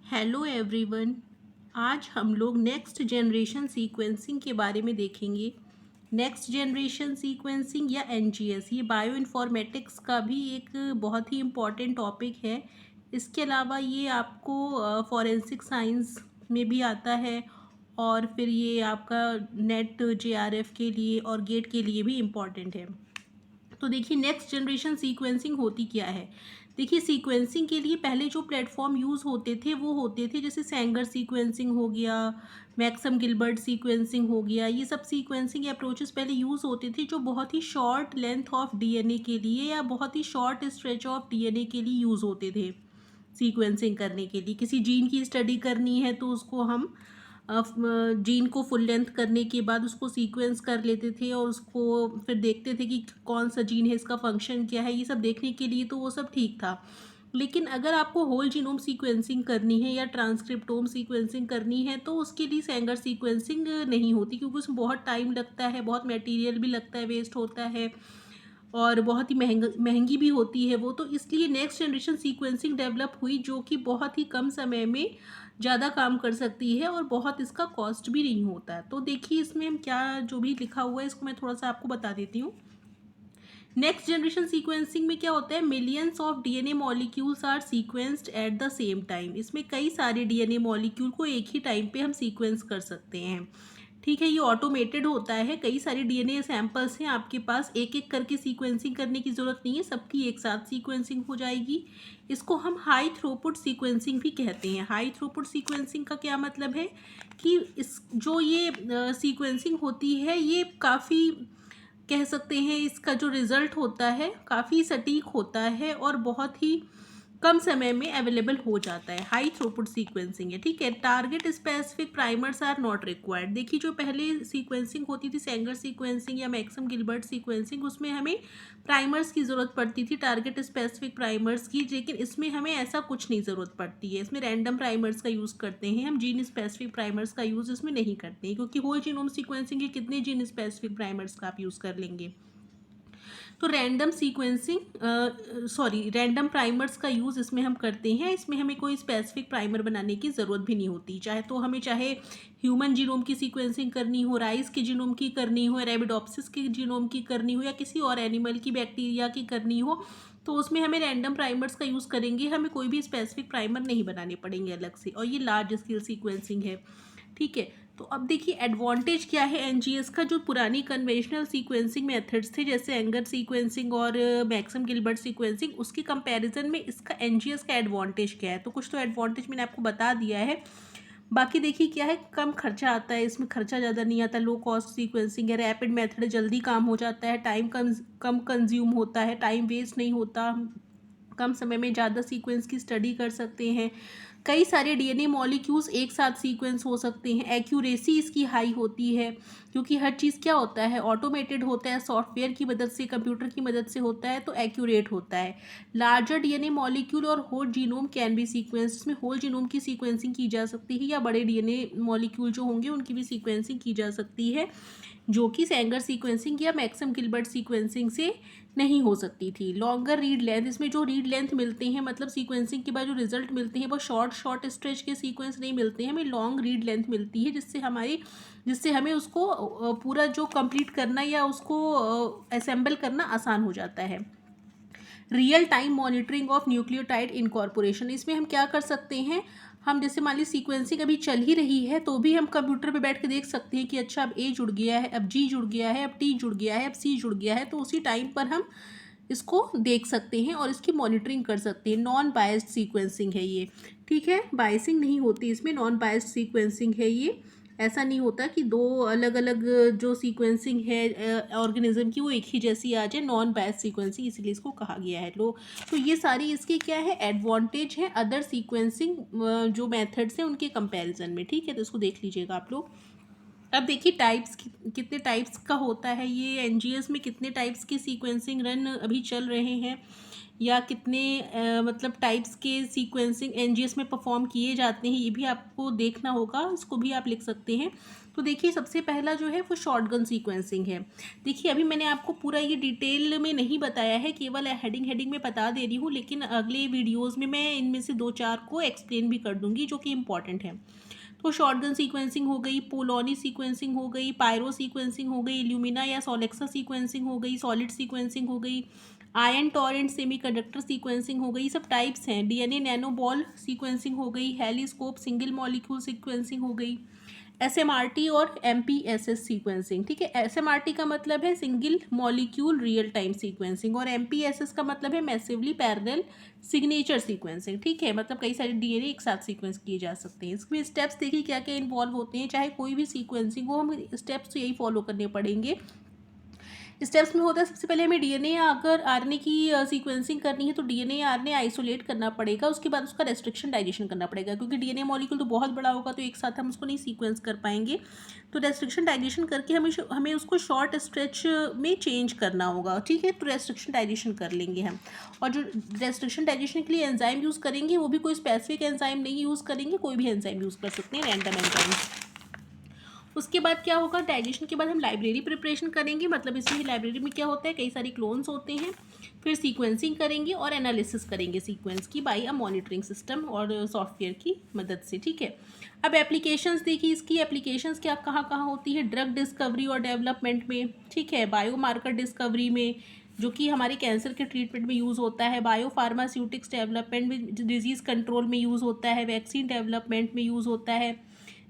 Hello everyone. आज हम लोग नेक्स्ट जनरेशन सीक्वेंसिंग के बारे में देखेंगे। नेक्स्ट जनरेशन सीक्वेंसिंग या एनजीएस ये बायो इन्फॉर्मेटिक्स का भी एक बहुत ही इम्पॉर्टेंट टॉपिक है। इसके अलावा ये आपको फॉरेंसिक साइंस में भी आता है और फिर ये आपका नेट जेआरएफ के लिए और गेट के लिए भी इम्पॉर्टेंट है। तो देखिए नेक्स्ट जनरेशन सीक्वेंसिंग होती क्या है। देखिए सीक्वेंसिंग के लिए पहले जो प्लेटफॉर्म यूज़ होते थे वो होते थे जैसे सैंगर सीक्वेंसिंग हो गया, मैक्सम गिलबर्ट सीक्वेंसिंग हो गया। ये सब सीक्वेंसिंग अप्रोचेस पहले यूज़ होते थे जो बहुत ही शॉर्ट लेंथ ऑफ डीएनए के लिए या बहुत ही शॉर्ट स्ट्रेच ऑफ डीएनए के लिए यूज़ होते थे। सीक्वेंसिंग करने के लिए किसी जीन की स्टडी करनी है तो उसको हम जीन को फुल लेंथ करने के बाद उसको सीक्वेंस कर लेते थे और उसको फिर देखते थे कि कौन सा जीन है, इसका फंक्शन क्या है, ये सब देखने के लिए तो वो सब ठीक था। लेकिन अगर आपको होल जीनोम सीक्वेंसिंग करनी है या ट्रांसक्रिप्टोम सीक्वेंसिंग करनी है तो उसके लिए सैंगर सीक्वेंसिंग नहीं होती, क्योंकि उसमें बहुत टाइम लगता है, बहुत मटेरियल भी लगता है, वेस्ट होता है और बहुत ही महंगी भी होती है वो। तो इसलिए नेक्स्ट जनरेशन सीक्वेंसिंग डेवलप हुई जो कि बहुत ही कम समय में ज़्यादा काम कर सकती है और बहुत इसका कॉस्ट भी नहीं होता है। तो देखिए इसमें हम क्या जो भी लिखा हुआ है इसको मैं थोड़ा सा आपको बता देती हूँ। नेक्स्ट जनरेशन सीक्वेंसिंग में क्या होता है, millions of DNA molecules are sequenced at the same time. इसमें कई सारे डीएनए मॉलिक्यूल को एक ही टाइम पे हम सीक्वेंस कर सकते हैं। ठीक है, ये ऑटोमेटेड होता है। कई सारे डीएनए सैंपल्स हैं आपके पास, एक एक करके सीक्वेंसिंग करने की ज़रूरत नहीं है, सबकी एक साथ सीक्वेंसिंग हो जाएगी। इसको हम हाई थ्रूपुट सीक्वेंसिंग भी कहते हैं। हाई थ्रूपुट सीक्वेंसिंग का क्या मतलब है कि इस जो ये सीक्वेंसिंग होती है ये काफ़ी कह सकते हैं इसका जो रिज़ल्ट होता है काफ़ी सटीक होता है और बहुत ही कम समय में अवेलेबल हो जाता है। हाई थ्रूपुट सीक्वेंसिंग है, ठीक है। Target specific primers are not required. देखिए जो पहले सीक्वेंसिंग होती थी सैंगर सीक्वेंसिंग या मैक्सम गिलबर्ट सीक्वेंसिंग, उसमें हमें प्राइमर्स की ज़रूरत पड़ती थी, टारगेट स्पेसिफिक प्राइमर्स की। लेकिन इसमें हमें ऐसा कुछ नहीं ज़रूरत पड़ती है। इसमें रैंडम प्राइमर्स का यूज़ करते हैं हम, जीन स्पेसिफिक प्राइमर्स का यूज़ इसमें नहीं करते हैं, क्योंकि होल जीनोम सीक्वेंसिंग के कितने जीन स्पेसिफिक प्राइमर्स का आप यूज़ कर लेंगे। तो रैंडम प्राइमर्स का यूज़ इसमें हम करते हैं। इसमें हमें कोई स्पेसिफिक प्राइमर बनाने की ज़रूरत भी नहीं होती। चाहे ह्यूमन जीनोम की सीक्वेंसिंग करनी हो, राइस के जीनोम की करनी हो, रेबिडोप्सिस के जीनोम की करनी हो या किसी और एनिमल की, बैक्टीरिया की करनी हो, तो उसमें हमें रैंडम प्राइमर्स का यूज़ करेंगे। हमें कोई भी स्पेसिफिक प्राइमर नहीं बनाने पड़ेंगे अलग से, और ये लार्ज स्केल सीक्वेंसिंग है, ठीक है। तो अब देखिए एडवांटेज क्या है एनजीएस का। जो पुरानी कन्वेंशनल सीक्वेंसिंग मेथड्स थे जैसे एंगर सीक्वेंसिंग और मैक्सम गिलबर्ट सीक्वेंसिंग, उसके कंपैरिजन में इसका एनजीएस का एडवांटेज क्या है। तो कुछ तो एडवांटेज मैंने आपको बता दिया है। बाकी देखिए क्या है, कम खर्चा आता है, इसमें खर्चा ज़्यादा नहीं आता, लो कॉस्ट सीक्वेंसिंग है, रैपिड मेथड है, जल्दी काम हो जाता है, टाइम कम कंज्यूम होता है, टाइम वेस्ट नहीं होता, कम समय में ज़्यादा सीक्वेंस की स्टडी कर सकते हैं। कई सारे डीएनए मॉलिक्यूल्स एक साथ सीक्वेंस हो सकते हैं। एक्यूरेसी इसकी हाई होती है, क्योंकि हर चीज़ क्या होता है, ऑटोमेटेड होता है, सॉफ्टवेयर की मदद से, कंप्यूटर की मदद से होता है, तो एक्यूरेट होता है। लार्जर डीएनए मॉलिक्यूल और whole genome can be sequence. इसमें होल जीनोम की सीक्वेंसिंग की जा सकती है या बड़े डीएनए मॉलिक्यूल जो होंगे उनकी भी सीक्वेंसिंग की जा सकती है, जो कि सैंगर सीक्वेंसिंग या मैक्सम गिलबर्ट सीक्वेंसिंग से नहीं हो सकती थी। लॉन्गर रीड लेंथ, इसमें जो रीड लेंथ मिलते हैं, मतलब सीक्वेंसिंग के बाद जो रिजल्ट मिलते हैं वो शॉर्ट स्ट्रेच के सीक्वेंस नहीं मिलते हैं, हमें लॉन्ग रीड लेंथ मिलती है, जिससे हमें उसको पूरा जो कंप्लीट करना या उसको असेंबल करना आसान हो जाता है। Real time monitoring of nucleotide incorporation, इसमें हम क्या कर सकते हैं, हम जैसे मान ली सीक्वेंसिंग अभी चल ही रही है तो भी हम कंप्यूटर पे बैठ के देख सकते हैं कि अच्छा अब ए जुड़ गया है, अब जी जुड़ गया है, अब टी जुड़ गया है, अब सी जुड़ गया है, तो उसी टाइम पर हम इसको देख सकते हैं और इसकी मॉनिटरिंग कर सकते हैं। नॉन बायस्ड सीक्वेंसिंग है ये, ठीक है, बायसिंग नहीं होती इसमें, नॉन बायस्ड सीक्वेंसिंग है ये। ऐसा नहीं होता कि दो अलग अलग जो सीक्वेंसिंग है ऑर्गेनिज्म की वो एक ही जैसी आ जाए, नॉन बायस्ड सीक्वेंसिंग इसलिए इसको कहा गया है। लो तो ये सारी इसके क्या है एडवांटेज है अदर सीक्वेंसिंग जो मेथड्स हैं उनके कंपैरिजन में, ठीक है। तो इसको देख लीजिएगा आप लोग। अब देखिए टाइप्स कितने टाइप्स का होता है ये एनजीएस में, कितने टाइप्स की सीक्वेंसिंग रन अभी चल रहे हैं। या कितने मतलब टाइप्स के सीक्वेंसिंग एनजीएस में परफॉर्म किए जाते हैं, ये भी आपको देखना होगा, इसको भी आप लिख सकते हैं। तो देखिए सबसे पहला जो है वो शॉटगन सीक्वेंसिंग है। देखिए अभी मैंने आपको पूरा ये डिटेल में नहीं बताया है, केवल हेडिंग हेडिंग में बता दे रही हूँ, लेकिन अगले वीडियोज़ में मैं इनमें से 2-4 को एक्सप्लेन भी कर दूँगी जो कि इम्पॉर्टेंट है। तो शॉटगन सीक्वेंसिंग हो गई, पोलोनी सीक्वेंसिंग हो गई, पायरो सीक्वेंसिंग हो गई, इल्यूमिना या सोलेक्सा सीक्वेंसिंग हो गई, सॉलिड सीक्वेंसिंग हो गई, आयन टॉरेंट सेमीकंडक्टर सीक्वेंसिंग हो गई, सब टाइप्स हैं। डीएनए नैनोबॉल सीक्वेंसिंग हो गई, हेलिस्कोप सिंगल मॉलिक्यूल सीक्वेंसिंग हो गई, एसएमआरटी और एमपीएसएस सीक्वेंसिंग। ठीक है, एसएमआरटी का मतलब है single molecule real time sequencing और एमपीएसएस का मतलब है मैसिवली पैरेलल सिग्नेचर सीक्वेंसिंग। ठीक है, मतलब कई सारे डीएनए एक साथ सीक्वेंस किए जा सकते हैं। इसमें स्टेप्स देखिए क्या क्या इन्वॉल्व होते हैं, चाहे कोई भी सीक्वेंसिंग हो, हम स्टेप्स तो यही फॉलो करने पड़ेंगे। स्टेप्स में होता है सबसे पहले हमें डीएनए या अगर आरएनए की सीक्वेंसिंग करनी है तो डीएनए या आरएनए आइसोलेट करना पड़ेगा, उसके बाद उसका रेस्ट्रिक्शन डाइजेशन करना पड़ेगा, क्योंकि डीएनए मॉलिक्यूल तो बहुत बड़ा होगा तो एक साथ हम उसको नहीं सीक्वेंस कर पाएंगे। तो रेस्ट्रिक्शन डाइजेशन करके हमें उसको शॉर्ट स्ट्रेच में चेंज करना होगा। ठीक है, तो रेस्ट्रिक्शन डाइजेशन कर लेंगे हम। और जो रेस्ट्रिक्शन डाइजेशन के लिए एंजाइम यूज़ करेंगे वो भी कोई स्पेसिफिक एंजाइम नहीं यूज़ करेंगे, कोई भी एंजाइम यूज़ कर सकते हैं, रैंडम एंजाइम। उसके बाद क्या होगा, डाइजेशन के बाद हम लाइब्रेरी प्रिपरेशन करेंगे, मतलब इसमें लाइब्रेरी में क्या होता है, कई सारे क्लोन्स होते हैं। फिर सीक्वेंसिंग करेंगे और एनालिसिस करेंगे सीक्वेंस की बाय अ मॉनिटरिंग सिस्टम और सॉफ्टवेयर की मदद से। ठीक है, अब एप्लीकेशंस देखिए, इसकी एप्लीकेशंस क्या कहाँ कहाँ होती है, ड्रग डिस्कवरी और डेवलपमेंट में। ठीक है, बायोमार्कर डिस्कवरी में जो कि हमारे कैंसर के ट्रीटमेंट में यूज़ होता है, बायो फार्मास्यूटिक्स डेवलपमेंट में डिजीज़ कंट्रोल में यूज़ होता है, वैक्सीन डेवलपमेंट में यूज़ होता है,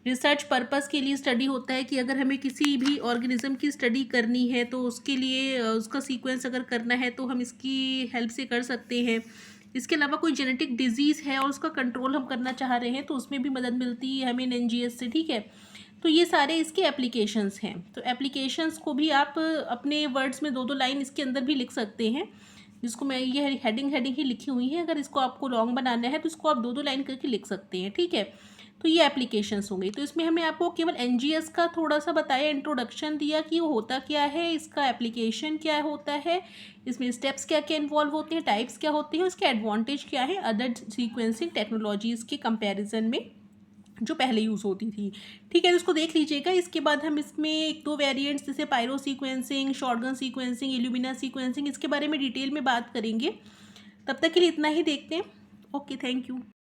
रिसर्च पर्पस के लिए स्टडी होता है कि अगर हमें किसी भी ऑर्गेनिज्म की स्टडी करनी है तो उसके लिए उसका सीक्वेंस अगर करना है तो हम इसकी हेल्प से कर सकते हैं। इसके अलावा कोई जेनेटिक डिजीज़ है और उसका कंट्रोल हम करना चाह रहे हैं तो उसमें भी मदद मिलती है हमें एनजीएस से। ठीक है, तो ये सारे इसके एप्लीकेशंस हैं। तो एप्लीकेशंस को भी आप अपने वर्ड्स में 2-2 लाइन इसके अंदर भी लिख सकते हैं, जिसको मैं ये हेडिंग हेडिंग ही लिखी हुई है, अगर इसको आपको लॉन्ग बनाना है तो इसको आप 2-2 लाइन करके लिख सकते हैं। ठीक है, तो ये एप्लीकेशंस हो गई। तो इसमें हमें आपको केवल एनजीएस का थोड़ा सा बताया, इंट्रोडक्शन दिया कि वो होता क्या है, इसका एप्लीकेशन क्या होता है, इसमें स्टेप्स क्या क्या इन्वॉल्व होते हैं, टाइप्स क्या होते हैं, उसके एडवांटेज क्या है अदर सीक्वेंसिंग टेक्नोलॉजीज़ के कंपैरिजन में जो पहले यूज़ होती थी। ठीक है, तो इसको देख लीजिएगा। इसके बाद हम इसमें 1-2 वेरिएंट्स जैसे pyrosequencing, shotgun sequencing, Illumina sequencing, इसके बारे में डिटेल में बात करेंगे। तब तक के लिए इतना ही देखते हैं। Okay, thank you.